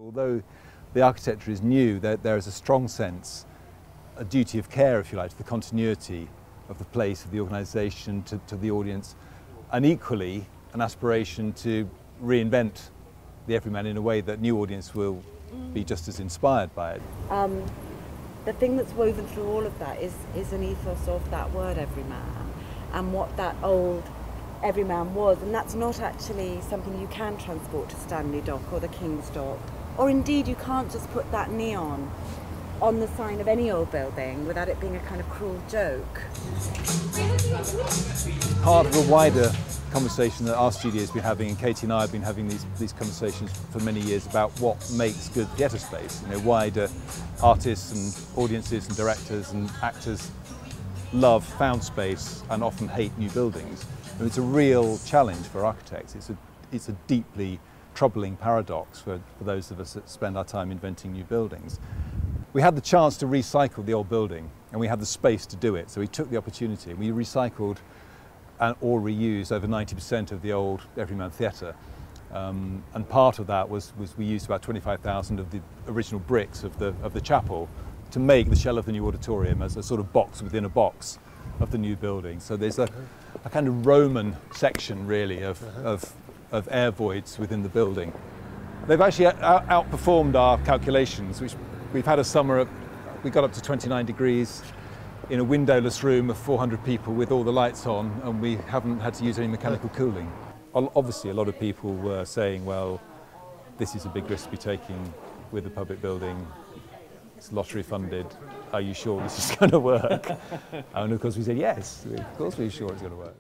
Although the architecture is new, there is a strong sense, a duty of care, if you like, to the continuity of the place, of the organisation, to the audience, and equally an aspiration to reinvent the Everyman in a way that new audience will be just as inspired by it. The thing that's woven through all of that is an ethos of that word Everyman and what that old Everyman was, and that's not actually something you can transport to Stanley Dock or the King's Dock, or indeed you can't just put that neon on the sign of any old building without it being a kind of cruel joke. Part of a wider conversation that our studio's been having, and Katie and I have been having these conversations for many years about what makes good theatre space. You know, why do artists and audiences and directors and actors love found space and often hate new buildings? And it's a real challenge for architects. It's a deeply troubling paradox for those of us that spend our time inventing new buildings. We had the chance to recycle the old building, and we had the space to do it, so we took the opportunity. We recycled or reused over 90% of the old Everyman Theatre, and part of that was we used about 25,000 of the original bricks of the chapel to make the shell of the new auditorium as a sort of box within a box of the new building. So there's a kind of Roman section, really, of air voids within the building. They've actually outperformed our calculations, which we've had a summer, we got up to 29 degrees in a windowless room of 400 people with all the lights on, and we haven't had to use any mechanical cooling. Obviously, a lot of people were saying, well, this is a big risk to be taking with a public building. It's lottery funded. Are you sure this is going to work? And of course we said, yes, of course we're sure it's going to work.